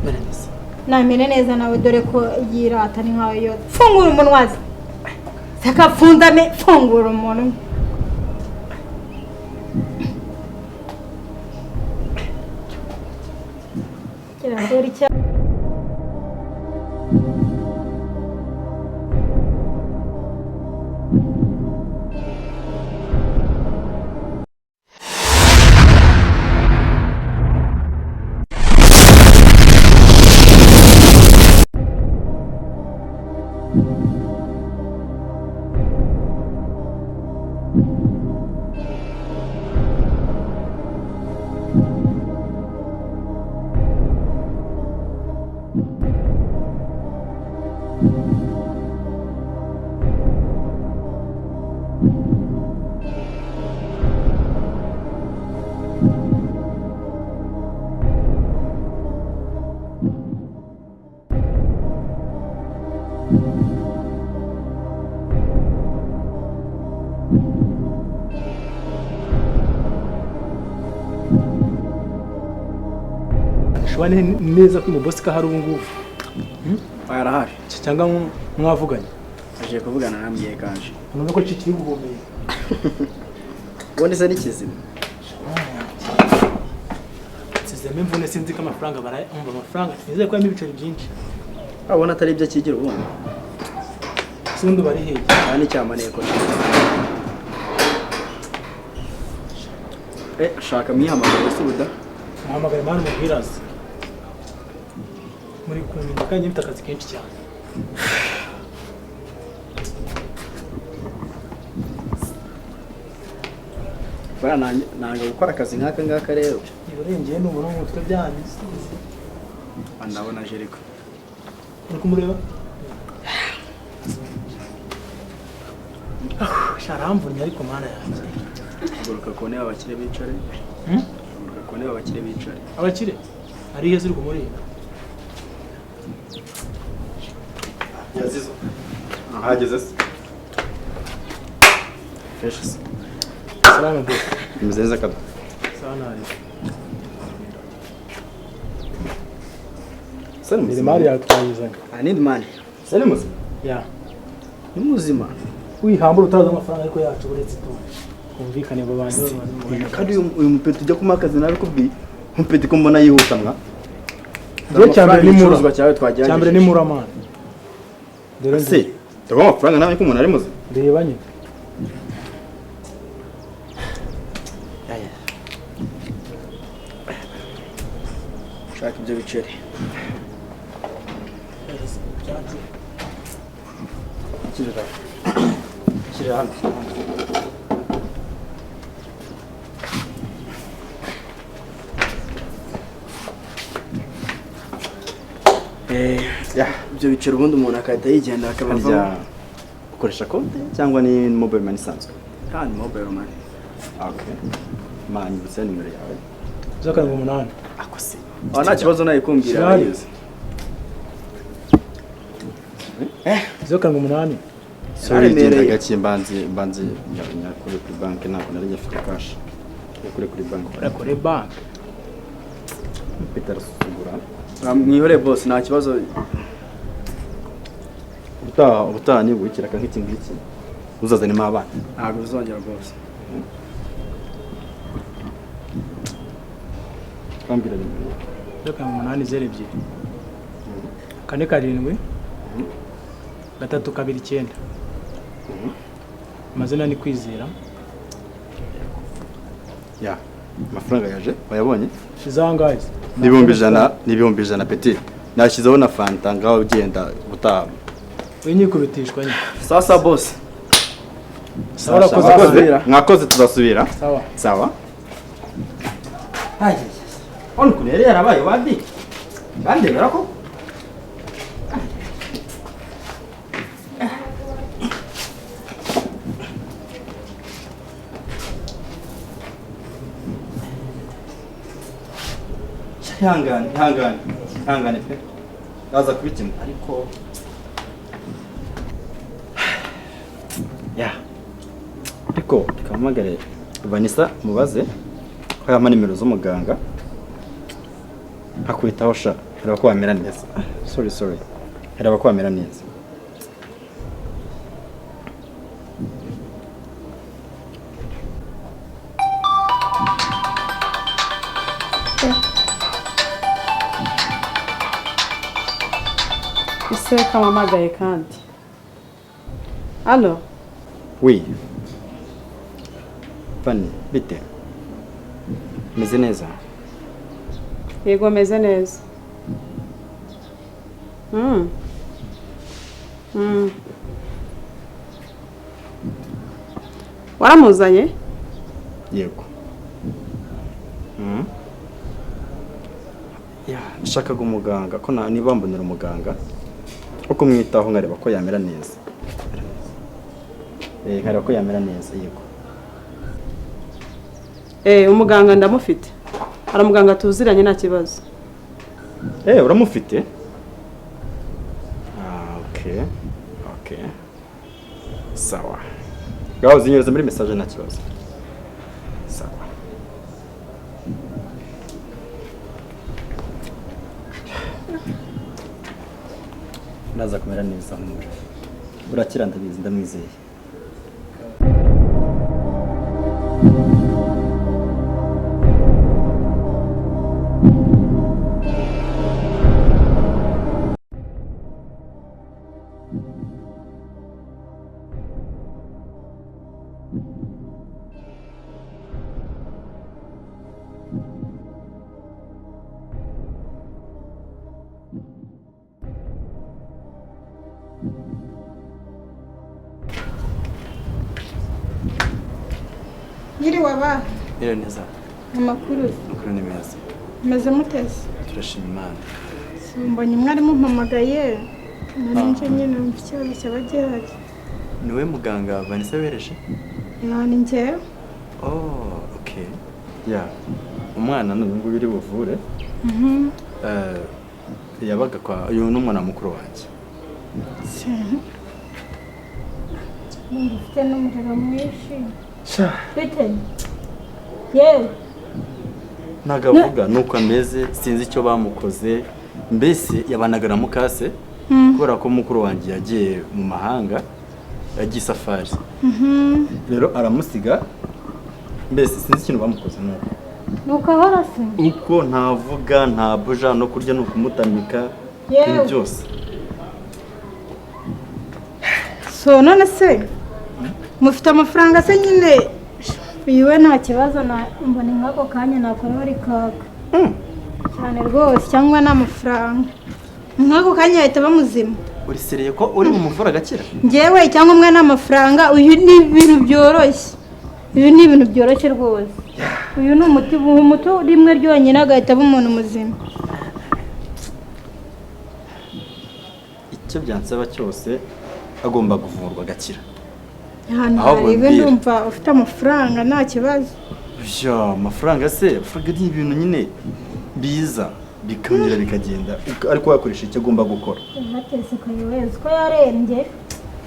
Mereneza. Namere neza nawe dore ko yirata ni nkawe yo. Fungura umunwa. Sakafundame fungura umunwa. Kira dore icya Shwane neza ko mu boss ka hari ubungu. Arahari. Cyangwa mwavuganye. Aje kuvugana namye kanje. None ko cikiri guhomeye. Wone se nikizima. Sizeme mvune sinzi ko amafaranga barayumva amafaranga. Nizeye ko y'ibiceri byinshi. Abona atari ibyo kigira ubundi. Sindu bari hehe. Kandi cyamaneye ko. Ashaka mwihamagara subuda. Muhamagara mani mubwirazi. Muri kumenya kandi mfite akazi kenshi cyane. Bara nanga gukora akazi nk'aka ngaka rero. Iburengeye n'umuntu mu mutwe byanyu. Andabona Jericho. Uri kumureba? Sharamvunye ariko mana yanjye. Guruka kone abakire bicare. Guruka kone abakire bicare. Abakire? Ari heza uri kumureba. Yazizo. Ahageze se. Fresh. Salama boss. Imezeza kaba. Sana ari. Sali Ni mari yatwayizanye. Need money. Sali muzi. Ya. Ni muzima. Wihambura utaza amafaranga ariko yacu uretse tu. Kumvikane ngo banje. Kandi uyu mupeti ujya kumakazi nawe kubwi. Mupeti ko mbona yihuta mwa. Je cyambere ni mura. Cyambere ni mura man. Dore se. Tugomba amafaranga nawe ko umuntu ari muzi. Reba nyine. Shaka ibyo biceri. Kira hano. Ibyo biceri ubundi umuntu akahita yigenda akabava. Ukoresha konti cyangwa ni mobile money isanzwe? Kandi mobile money. Okay. Manyi bisa nimero yawe. Zakaranga umunani. Akose. Nta kibazo nayo kumbwira yize. Zakaranga umunani. Sorry genda gake mbanze kuri bank ntabwo nari ngifite cash. Kuri bank. Kuri bank. Peter Sugura. Mwihore boss nta kibazo. Ubutaha ni gukira nk'iki ngiki. Uzazanima abana. Ntabwo uzongera boss. Kambira nimero. Zakaranga umunani 02. 4 7 3 2 9. Amazina ni Kwizera. Ya. Amafaranga yaje wayabonye? Shizangaze. N'ibihumbi ijana petit. Nashyizeho na fanta ngaho ugenda gutaha. Wenyikubitishwa nyine. Sasa boss. Sawa mwakoze tuzasubira. Sawa. Haje. On kunere yarabaye bandi. Bandi barako. Ihangane pe. Naza kubikina ariko ariko kamagare Vanessa mubaze ko yama nimero z'umuganga akwitaho sha Haraba ko wamera neza. Sorry. Haraba ko wamera neza. Ise kamamagaye kandi. Allo? Oui. Fanny, bite? Meze neza? Yego meze neza. Waramuzanye? Yego. Nshakaga umuganga ko niba mbonera umuganga wo kumwitaho nkareba ko yamera neza. Nkareba ko yamera neza yego. Umuganga ndamufite. Hari umuganga tuziranye nta kibazo. Uramufite? Okay. Sawa. Gaho zinyereza muri message nta kibazo. Sawa. Naza kumera neza humura. Urakira ndabizi ndamwizeye. Yiriwe aba. Iriwe neza. Amakuru. Amakuru ni meza. Meze mutese. Turashima Imana. Mbonye mwarimu mpamagaye. Nanje nyine mu kibazo cy'abagihari. Niwe muganga Vanessa wereje? Ni njyewe. Okay. Umwana none ngo biri buvure. Yabaga kwa uyu n'umwana mukuru wanjye. Mfite n'umuriro mwinshi. Bite? Yewe. Nagavuga nuko ameze sinzi icyo bamukoze. Mbese yabanaga na Mukase kubera ko mukuru wanjye yagiye mu mahanga yagiye safari. Rero aramusiga. Mbese sinzi ikintu bamukoze nuko. Nuko ahora se? Uko ntavuga nta buja no kurya no kumutamika ibintu byose. So none se mufite amafaranga se nyine yiwe nta kibazo mbona nk'ako kanya nakora bari kaka cyane rwose cyangwa n'amafaranga nk'ako kanya yahita bamuzima. Uri seriye ko uri bumuvura agakira? Njyewe cyangwa umwe n'amafaranga uyu ni ibintu byoroshye. Uyu ni ibintu byoroshye rwose. Uyu ni umuti rimwe ryonyine agahita aba umuntu muzima. Icyo byansaba cyose agomba kuvurwa agakira. Ibi ndumva ufite amafaranga nta kibazo. Amafaranga se uvuga ni ibintu nyine biza bikongera bikagenda ariko wakoresha icyo agomba gukora. Matese kayiweze ko yarembye.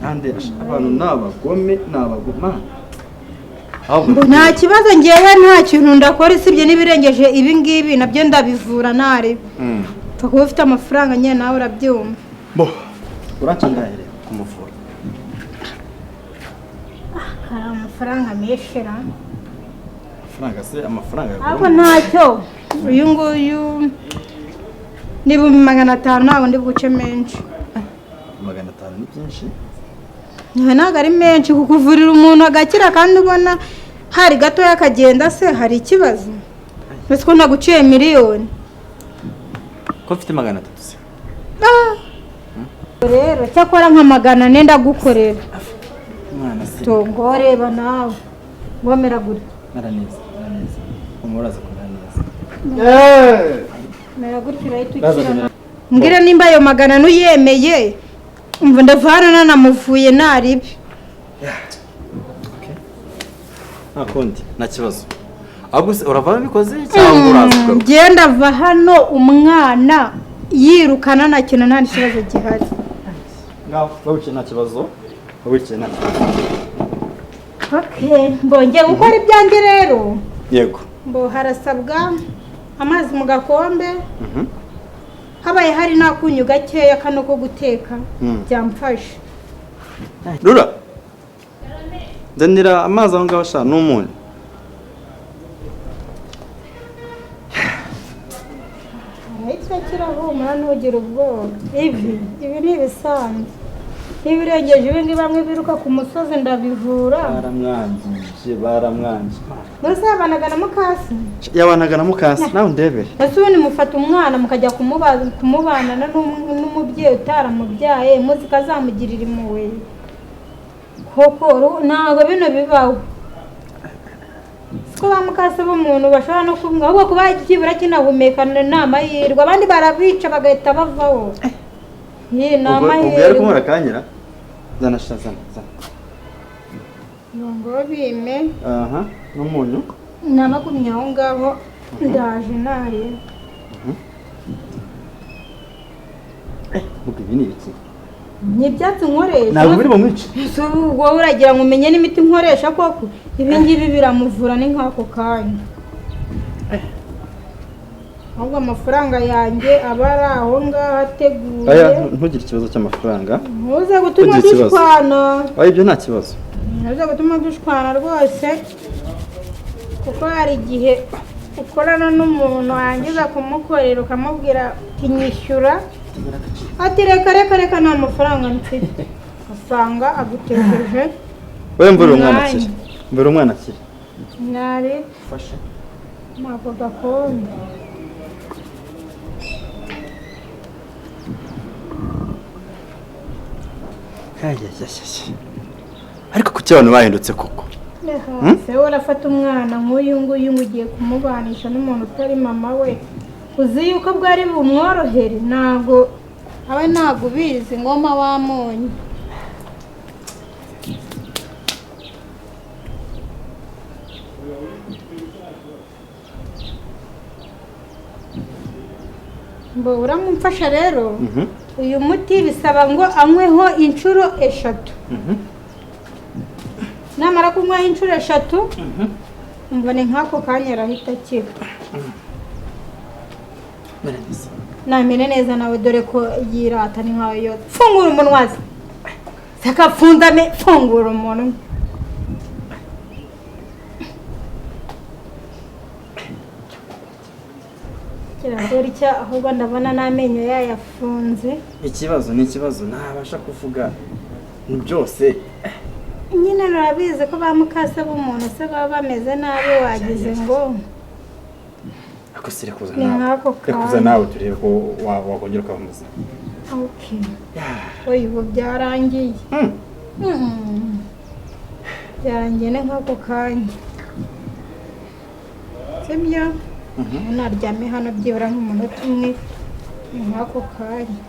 Nande abantu nabagome nabaguma. Nta kibazo ngewe nta kintu ndakora isibye nibirengeje ibi ngibi nabyo ndabivura nare. Kuko ufite amafaranga nyine nawe urabyumva. Uranca ndahere kumuvura. Kara amafaranga meshera. Amafaranga se amafaranga Ako ntacyo. Uyu nguyu niba 500 ntabwo ndi buce menshi. 500 ni byinshi. Ntabwo ari menshi kukuvurira umuntu agakira kandi ubona hari gato yakagenda se hari ikibazo. Mbese ko naguciye miliyoni. Ko mfite 300 se? Rero cyakora nka 400 ndagukorera. Mwana se. Tongoreba nawe. Ngomera guri. Naraneza. Umuraza kuraneza. Mera guri rayitugira. Ngira nimba ayo 500 uyemeye. Umva ndavana namuvuye naribi. Okay. Nakundi nta kibazo. Ahubwo se urava bikoze cyangwa uraza? Ngenda va hano umwana yirukana nta kintu nta kibazo gihari. Ngaho babuke nta kibazo. Babuke nta kibazo. Okay, mbonye gukora ibyanjye rero. Yego. Mbo harasabwa amazi mu gakombe. habaye hari n'akunyu gakeya kano ko guteka byamfasha. Rura danira amazi aho ngaho sha n'umunyu. Kirahumura ntugire ubwoba. Ibi ni ibisanzwe. Ibirengeje ibindi bamwe biruka ku musozi ndabivura. Baramwanje. Mbese yabanaga na Mukase? Yabanaga na Mukase nawe ndebere. Ese ubundi mufata umwana mukajya kumubana n'umubyeyi utaramubyaye muzi kazamugirira impuhwe. Koko ntabwo bino bibaho. Ko ba Mukase b'umuntu bashobora no kumwe ahubwo kuba kibura kinahumekana n'amahirwe abandi barabica bagahita bavaho. Ubwo yari kumura kanyira zana shazana ngo bime n'umunyu namagumye aho ngaho ndaje nari mubi bini biki ni byatsi nkoresha ntabwo biri mu mico wowe uragira ngo umenye n'imiti nkoresha koko ibi ngibi biramuvura ni nk'ako kanya. Ahubwo amafaranga yanjye aba ari aho ngaho ateguye. Ntugire ikibazo cy'amafaranga. Ntuze gutuma dushwana. Ibyo nta kibazo. Ntuze gutuma dushwana rwose kuko hari igihe ukorana n'umuntu wangiza kumukorera ukamubwira kinyishyura ati reka nta mafaranga mfite usanga agutekereje. Wowe mbura umwana akiri. Nari fashe ntabwo gakonda. Ariko kuki abantu bahindutse koko? Se urafata umwana nk'uyu nguyu ugiye kumubanisha n'umuntu utari mama we uzi yuko bwari bumworohere ntabwo ubizi ngoma wamunye. Mbo uramumfasha rero uyu muti bisaba ngo anyweho inshuro 3. Namara kunywa inshuro 3 mbone nkako kanyera hita kika. Namene neza nawe dore ko yirata ni nkawe yo. Fungura umunwa. Saka fundame fungura umunwa. Kiragori cya ahubwo ndabona n'amenyo yayafunze. Ikibazo ntabasha kuvuga ni byose. Nyine narabize ko ba Mukase b'umuntu se baba bameze nabi wagize ngo ako sire kuza nawe turebe ko wakongera ukamuza. Okay. Oyi ubu byarangiye. Byarangiye nk'ako kanya. Sibyo? Naryame hano byibura nk'umunota umwe nk'ako kanya.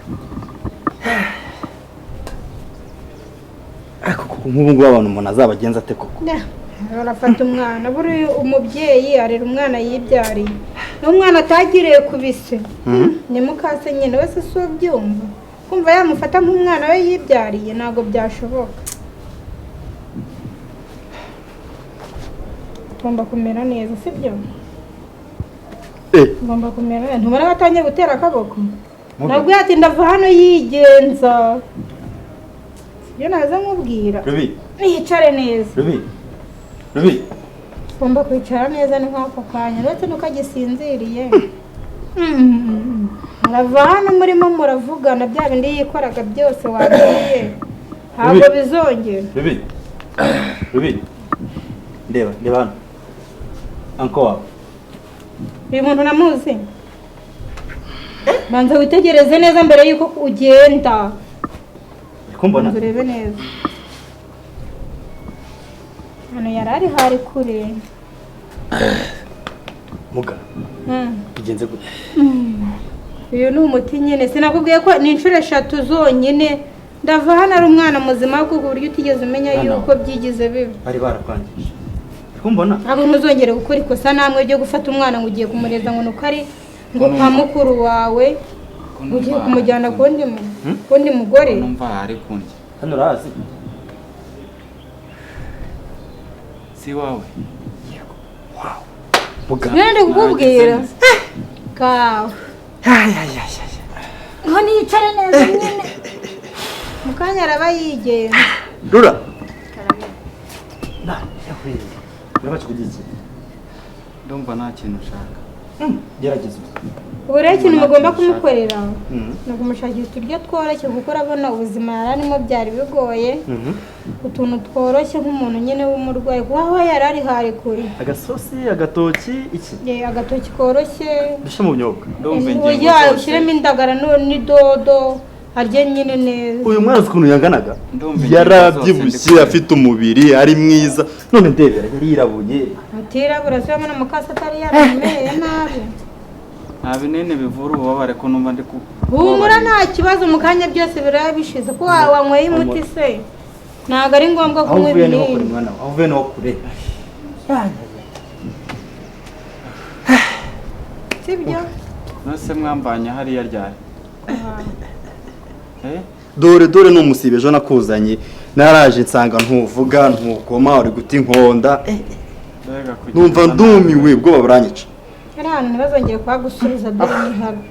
Nk'ubu ngubu abantu umuntu azabagenza ate koko? Arafata umwana buri umubyeyi arera umwana yibyariye n'umwana atagiriye kubise ni Mukase nyine wese so byumva kumva yamufata nk'umwana we yibyariye ntago byashoboka. Ugomba kumera neza sibyo? Ugomba kumera neza ntubona batangiye gutera akaboko nabwo ati ndava hano yigenza. Yo naza nkubwira yicare neza. Rubi ugomba kwicara neza ni nk'ako kanya ndetse nukagisinziriye. Arava hano murimo muravugana bya bindi yikoraga byose wagiye ntabwo bizongera. Rubi ndeba hano anko wawe uyu muntu namuzi banza witegereze neza mbere yuko ugenda kumbona urebe neza. Hano yarari hari kure muga bigenze gute? Uyu ni umuti nyine sinakubwiye ko ni inshuro 3 zonyine ndava hano ari umwana muzima kuko buryo utigeze umenya yuko byigize bibi. Bari barakwangije kumbona abo ntuzongere gukora ikosa namwe ryo gufata umwana ngo ugiye kumureza ngo nuko ari ngo kwa mukuru wawe ugiye kumujyana kundi mugore. Numva ari kundi hano razi si wawe. Nende kukubwira kawe ngo niyicare neza nyine mu kanya araba yigenza. Rura Urabaje kugira iki? ndumva nta kintu ushaka. Gerageza. ubu rero ikintu mugomba kumukorera ni ukumushakira uturyo tworoshye kuko urabona ubuzima yari arimo byari bigoye, utuntu tworoshye nk'umuntu nyine w'umurwayi kuko aho yari ari hari kure. Agasosi, agatoki, iki? Agatoki koroshye Dushe mu bunyobwa. Ndumva ingingo ujya zose. ushyiremo indagara n'idodo arye nyine neza. uyu mwana ukuntu yanganaga Ndumva ingingo yarabyibushye zose afite umubiri ari mwiza none ndebera yari yirabuye atirabura se abona Mukase atari yaramereye nabi. nta binini bivura ububabare ko numva ndi ku humura nta kibazo mu kanya byose biraba bishize ko wanyweye umuti se ntabwo ari ngombwa Aho kunywa uvuye niho kure ibinini. mwana, aho uvuye niho kure. sibyo nose mwambanya hariya ryari. dore ni umusibe ejo nakuzanye naraje nsanga ntuvuga ntukoma uri guta inkonda numva ndumiwe ubwoba buranyica. ari ahantu ntibazongere kuhagusubiza dore ni habi.